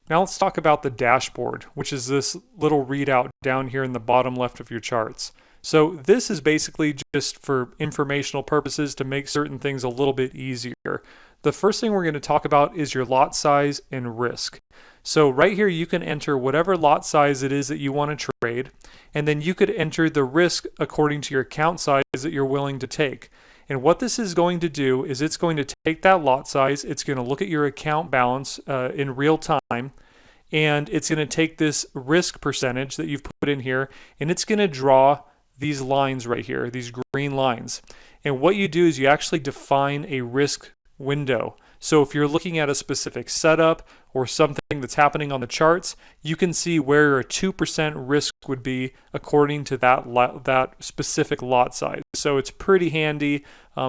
Now let's talk about the dashboard, which is this little readout down here in the bottom left of your charts. So this is basically just for informational purposes to make certain things a little bit easier. The first thing we're going to talk about is your lot size and risk. So right here you can enter whatever lot size it is that you want to trade, and then you could enter the risk according to your account size that you're willing to take. And what this is going to do is it's going to take that lot size, it's going to look at your account balance in real time, and it's going to take this risk percentage that you've put in here, and it's going to draw these lines right here, these green lines. And what you do is you actually define a risk window. So if you're looking at a specific setup or something that's happening on the charts, you can see where a 2% risk would be according to that specific lot size. So it's pretty handy.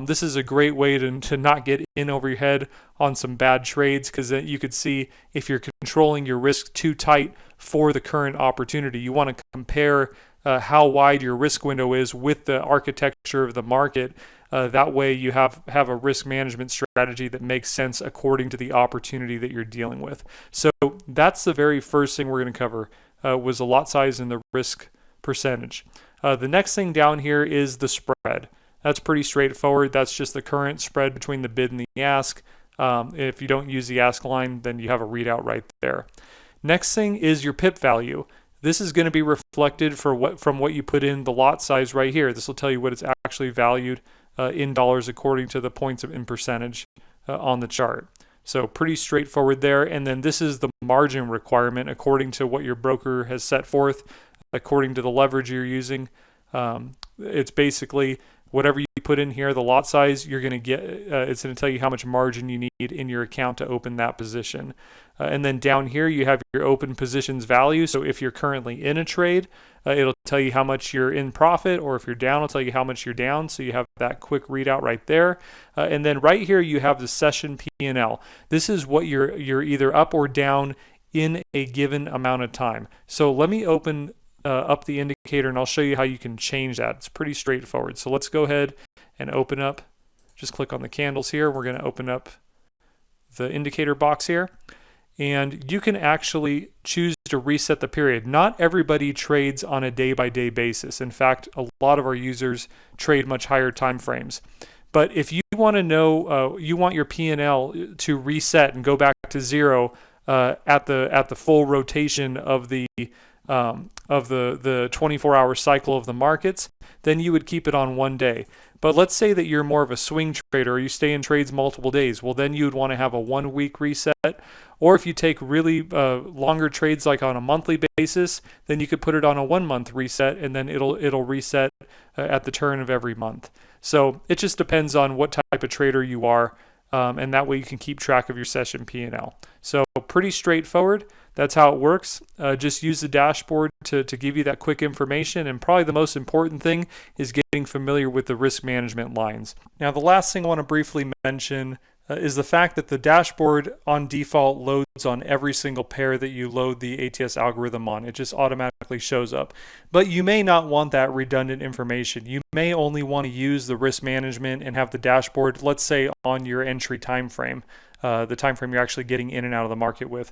This is a great way to not get in over your head on some bad trades, because you could see if you're controlling your risk too tight for the current opportunity. You want to compare how wide your risk window is with the architecture of the market. That way you have a risk management strategy that makes sense according to the opportunity that you're dealing with. So that's the very first thing we're going to cover, was the lot size and the risk percentage. The next thing down here is the spread. That's pretty straightforward. That's just the current spread between the bid and the ask. If you don't use the ask line, then you have a readout right there. Next thing is your pip value. This is going to be reflected from what you put in the lot size right here. This will tell you what it's actually valued in dollars according to the points in percentage on the chart. So pretty straightforward there. And then this is the margin requirement according to what your broker has set forth, according to the leverage you're using. It's basically whatever you put in here, the lot size, you're going to get, it's going to tell you how much margin you need in your account to open that position. And then down here, you have your open positions value. So if you're currently in a trade, it'll tell you how much you're in profit, or if you're down, it'll tell you how much you're down. So you have that quick readout right there. And then right here, you have the session P&L. This is what you're either up or down in a given amount of time. So let me open up the indicator and I'll show you how you can change that. It's pretty straightforward. So let's go ahead and open up, just click on the candles here. We're going to open up the indicator box here, and you can actually choose to reset the period. Not everybody trades on a day-by-day basis. In fact, a lot of our users trade much higher time frames. But if you want to know, you want your P&L to reset and go back to zero at the full rotation of the 24-hour cycle of the markets, then you would keep it on one day. But let's say that you're more of a swing trader, or you stay in trades multiple days. Well, then you would want to have a 1 week reset. Or if you take really longer trades, like on a monthly basis, then you could put it on a 1 month reset, and then it'll reset at the turn of every month. So it just depends on what type of trader you are. And that way you can keep track of your session P&L. So pretty straightforward. That's how it works. Just use the dashboard to give you that quick information. And probably the most important thing is getting familiar with the risk management lines. Now, the last thing I want to briefly mention is the fact that the dashboard on default loads on every single pair that you load the ATS algorithm on. It just automatically shows up. But you may not want that redundant information. You may only want to use the risk management and have the dashboard, let's say, on your entry time frame. The time frame you're actually getting in and out of the market with.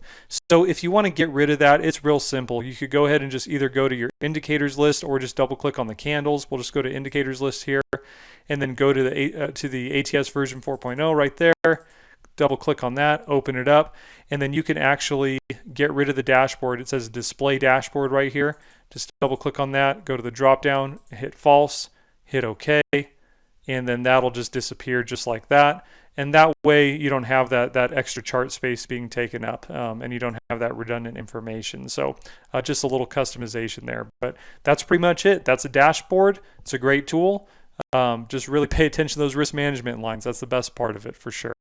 So if you want to get rid of that, it's real simple. You could go ahead and just either go to your indicators list or just double click on the candles. We'll just go to indicators list here and then go to the ATS version 4.0 right there. Double click on that, open it up, and then you can actually get rid of the dashboard. It says display dashboard right here. Just double click on that, go to the drop down, hit false, hit OK, and then that'll just disappear just like that. And that way you don't have that extra chart space being taken up, and you don't have that redundant information. So just a little customization there. But that's pretty much it. That's a dashboard. It's a great tool. Just really pay attention to those risk management lines. That's the best part of it for sure.